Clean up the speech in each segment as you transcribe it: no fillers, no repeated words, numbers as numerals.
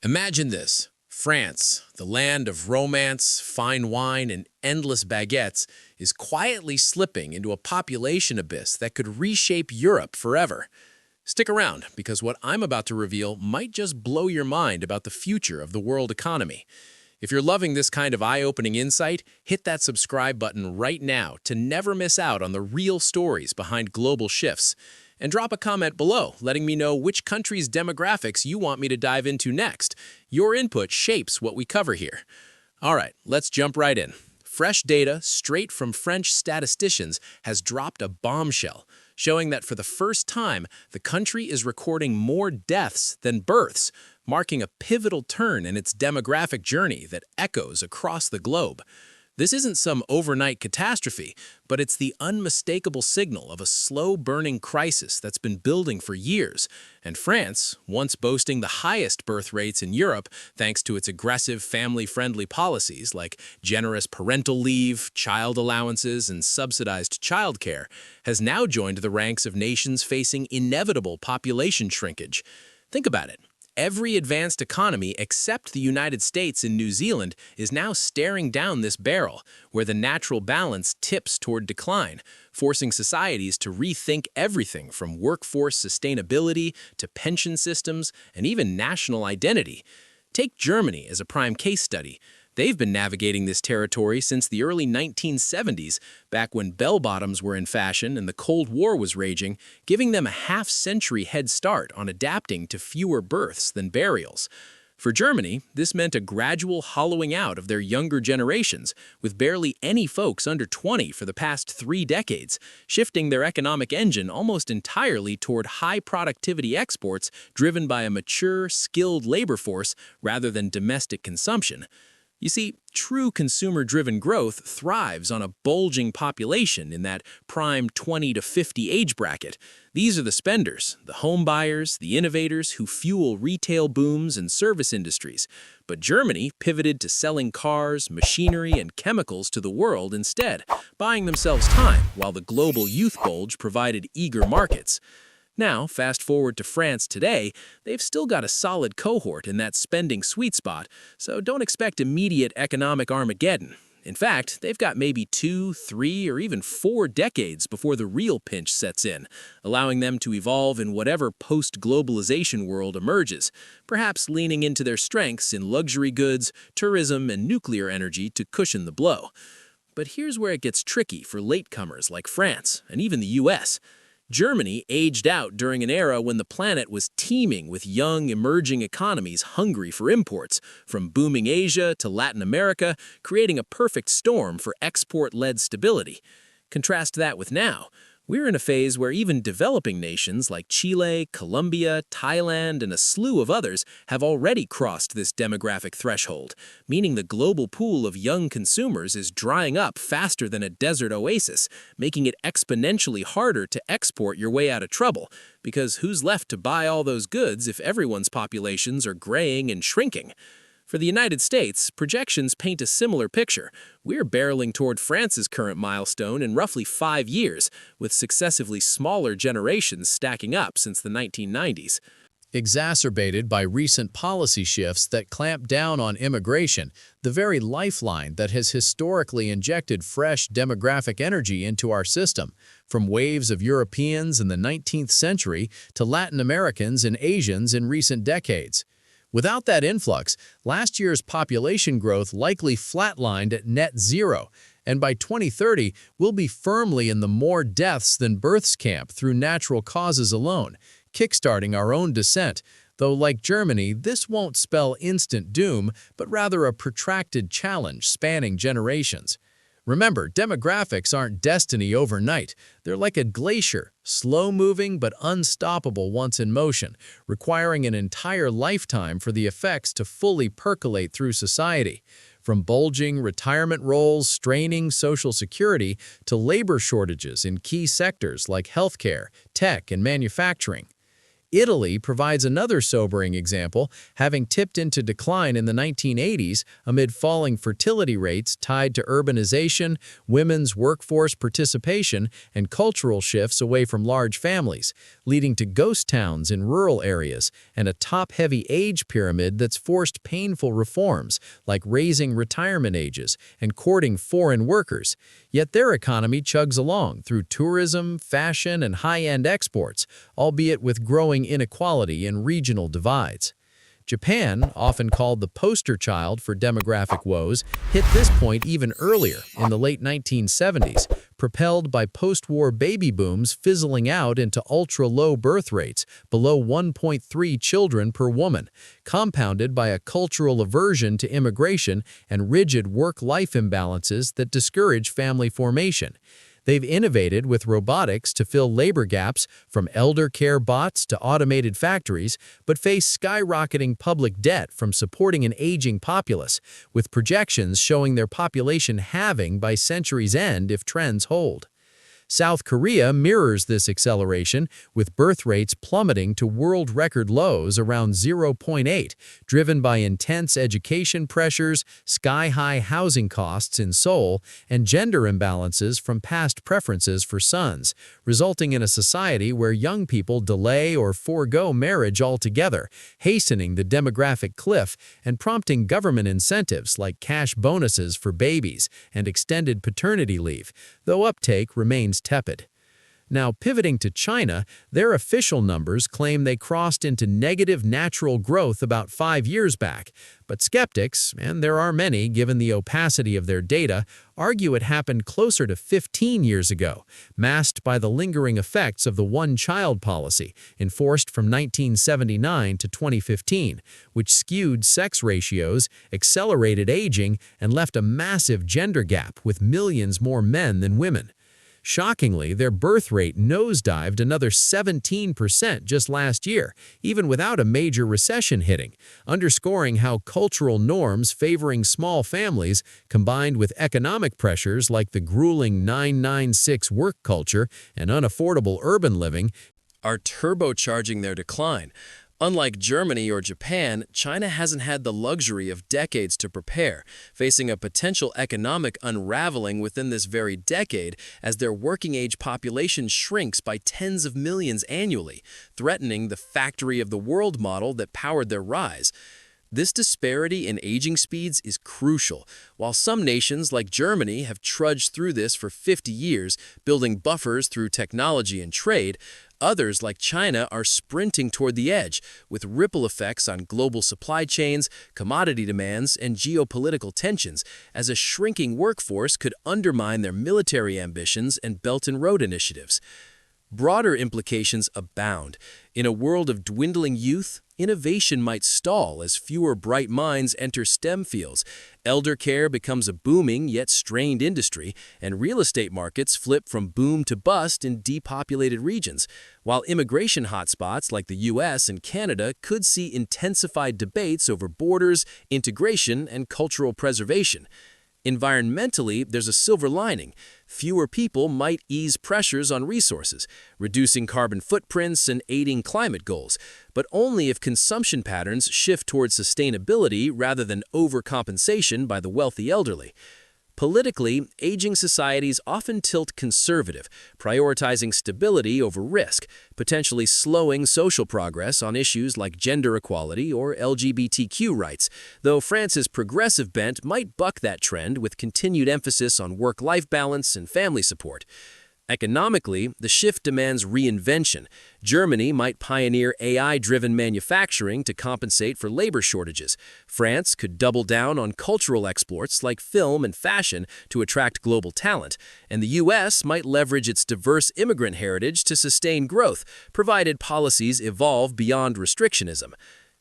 Imagine this. France, the land of romance, fine wine, and endless baguettes, is quietly slipping into a population abyss that could reshape Europe forever. Stick around, because what I'm about to reveal might just blow your mind about the future of the world economy. If you're loving this kind of eye-opening insight, hit that subscribe button right now to never miss out on the real stories behind global shifts. And drop a comment below, letting me know which country's demographics you want me to dive into next. Your input shapes what we cover here. All right, let's jump right in. Fresh data, straight from French statisticians, has dropped a bombshell, showing that for the first time, the country is recording more deaths than births, marking a pivotal turn in its demographic journey that echoes across the globe. This isn't some overnight catastrophe, but it's the unmistakable signal of a slow-burning crisis that's been building for years. And France, once boasting the highest birth rates in Europe thanks to its aggressive family-friendly policies like generous parental leave, child allowances, and subsidized childcare, has now joined the ranks of nations facing inevitable population shrinkage. Think about it. Every advanced economy except the United States and New Zealand is now staring down this barrel, where the natural balance tips toward decline, forcing societies to rethink everything from workforce sustainability to pension systems and even national identity. Take Germany as a prime case study. They've been navigating this territory since the early 1970s, back when bell-bottoms were in fashion and the Cold War was raging, giving them a half-century head start on adapting to fewer births than burials. For Germany, this meant a gradual hollowing out of their younger generations, with barely any folks under 20 for the past 3 decades, shifting their economic engine almost entirely toward high-productivity exports driven by a mature, skilled labor force rather than domestic consumption. You see, true consumer-driven growth thrives on a bulging population in that prime 20 to 50 age bracket. These are the spenders, the home buyers, the innovators who fuel retail booms and service industries. But Germany pivoted to selling cars, machinery, and chemicals to the world instead, buying themselves time while the global youth bulge provided eager markets. Now, fast forward to France today, they've still got a solid cohort in that spending sweet spot, so don't expect immediate economic Armageddon. In fact, they've got maybe 2, 3, or even 4 decades before the real pinch sets in, allowing them to evolve in whatever post-globalization world emerges, perhaps leaning into their strengths in luxury goods, tourism, and nuclear energy to cushion the blow. But here's where it gets tricky for latecomers like France and even the US. Germany aged out during an era when the planet was teeming with young, emerging economies hungry for imports, from booming Asia to Latin America, creating a perfect storm for export-led stability. Contrast that with now. We're in a phase where even developing nations like Chile, Colombia, Thailand, and a slew of others have already crossed this demographic threshold, meaning the global pool of young consumers is drying up faster than a desert oasis, making it exponentially harder to export your way out of trouble, because who's left to buy all those goods if everyone's populations are graying and shrinking? For the United States, projections paint a similar picture. We're barreling toward France's current milestone in roughly 5 years, with successively smaller generations stacking up since the 1990s. Exacerbated by recent policy shifts that clamp down on immigration, the very lifeline that has historically injected fresh demographic energy into our system, from waves of Europeans in the 19th century to Latin Americans and Asians in recent decades. Without that influx, last year's population growth likely flatlined at net zero, and by 2030, we'll be firmly in the more deaths than births camp through natural causes alone, kickstarting our own descent, though like Germany, this won't spell instant doom, but rather a protracted challenge spanning generations. Remember, demographics aren't destiny overnight. They're like a glacier, slow-moving but unstoppable once in motion, requiring an entire lifetime for the effects to fully percolate through society. From bulging retirement rolls straining Social Security to labor shortages in key sectors like healthcare, tech, and manufacturing. Italy provides another sobering example, having tipped into decline in the 1980s amid falling fertility rates tied to urbanization, women's workforce participation, and cultural shifts away from large families, leading to ghost towns in rural areas and a top-heavy age pyramid that's forced painful reforms, like raising retirement ages and courting foreign workers. Yet their economy chugs along through tourism, fashion, and high-end exports, albeit with growing inequality and regional divides. Japan, often called the poster child for demographic woes, hit this point even earlier, in the late 1970s, propelled by post-war baby booms fizzling out into ultra-low birth rates, below 1.3 children per woman, compounded by a cultural aversion to immigration and rigid work-life imbalances that discourage family formation. They've innovated with robotics to fill labor gaps, from elder care bots to automated factories, but face skyrocketing public debt from supporting an aging populace, with projections showing their population halving by century's end if trends hold. South Korea mirrors this acceleration, with birth rates plummeting to world record lows around 0.8, driven by intense education pressures, sky-high housing costs in Seoul, and gender imbalances from past preferences for sons, resulting in a society where young people delay or forego marriage altogether, hastening the demographic cliff and prompting government incentives like cash bonuses for babies and extended paternity leave, though uptake remains tepid. Now, pivoting to China, their official numbers claim they crossed into negative natural growth about 5 years back, but skeptics, and there are many given the opacity of their data, argue it happened closer to 15 years ago, masked by the lingering effects of the one-child policy, enforced from 1979 to 2015, which skewed sex ratios, accelerated aging, and left a massive gender gap with millions more men than women. Shockingly, their birth rate nosedived another 17% just last year, even without a major recession hitting, underscoring how cultural norms favoring small families, combined with economic pressures like the grueling 996 work culture and unaffordable urban living, are turbocharging their decline. Unlike Germany or Japan, China hasn't had the luxury of decades to prepare, facing a potential economic unraveling within this very decade as their working-age population shrinks by tens of millions annually, threatening the factory of the world model that powered their rise. This disparity in aging speeds is crucial. While some nations like Germany have trudged through this for 50 years, building buffers through technology and trade, others like China are sprinting toward the edge, with ripple effects on global supply chains, commodity demands, and geopolitical tensions, as a shrinking workforce could undermine their military ambitions and Belt and Road initiatives. Broader implications abound. In a world of dwindling youth, innovation might stall as fewer bright minds enter STEM fields, elder care becomes a booming yet strained industry, and real estate markets flip from boom to bust in depopulated regions, while immigration hotspots like the US and Canada could see intensified debates over borders, integration, and cultural preservation. Environmentally, there's a silver lining. Fewer people might ease pressures on resources, reducing carbon footprints and aiding climate goals, but only if consumption patterns shift towards sustainability rather than overcompensation by the wealthy elderly. Politically, aging societies often tilt conservative, prioritizing stability over risk, potentially slowing social progress on issues like gender equality or LGBTQ rights, though France's progressive bent might buck that trend with continued emphasis on work-life balance and family support. Economically, the shift demands reinvention. Germany might pioneer AI-driven manufacturing to compensate for labor shortages. France could double down on cultural exports like film and fashion to attract global talent. And the US might leverage its diverse immigrant heritage to sustain growth, provided policies evolve beyond restrictionism.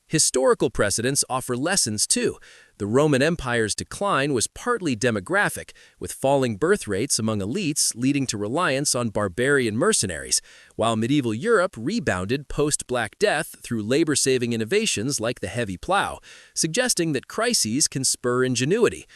Historical precedents offer lessons too. The Roman Empire's decline was partly demographic, with falling birth rates among elites leading to reliance on barbarian mercenaries, while medieval Europe rebounded post-Black Death through labor-saving innovations like the heavy plow, suggesting that crises can spur ingenuity.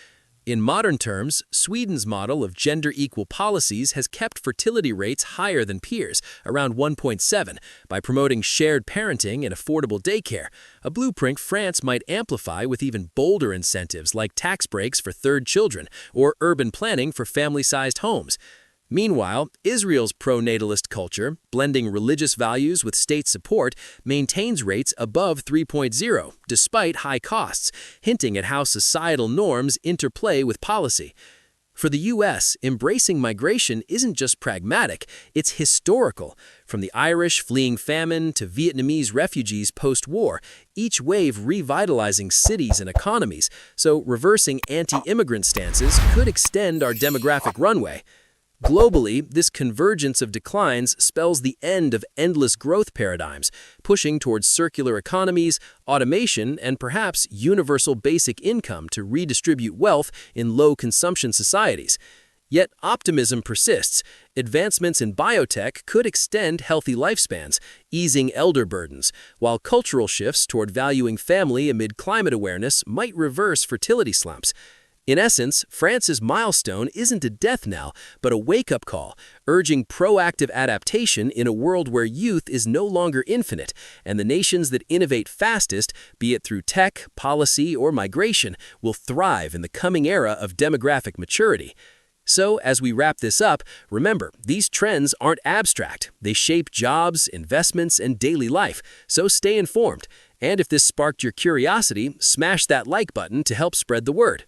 In modern terms, Sweden's model of gender-equal policies has kept fertility rates higher than peers, around 1.7, by promoting shared parenting and affordable daycare, a blueprint France might amplify with even bolder incentives like tax breaks for third children or urban planning for family-sized homes. Meanwhile, Israel's pro-natalist culture, blending religious values with state support, maintains rates above 3.0, despite high costs, hinting at how societal norms interplay with policy. For the U.S., embracing migration isn't just pragmatic, it's historical. From the Irish fleeing famine to Vietnamese refugees post-war, each wave revitalizing cities and economies, so reversing anti-immigrant stances could extend our demographic runway. Globally, this convergence of declines spells the end of endless growth paradigms, pushing towards circular economies, automation, and perhaps universal basic income to redistribute wealth in low-consumption societies. Yet optimism persists. Advancements in biotech could extend healthy lifespans, easing elder burdens, while cultural shifts toward valuing family amid climate awareness might reverse fertility slumps. In essence, France's milestone isn't a death knell, but a wake-up call, urging proactive adaptation in a world where youth is no longer infinite, and the nations that innovate fastest, be it through tech, policy, or migration, will thrive in the coming era of demographic maturity. So, as we wrap this up, remember, these trends aren't abstract. They shape jobs, investments, and daily life, so stay informed. And if this sparked your curiosity, smash that like button to help spread the word.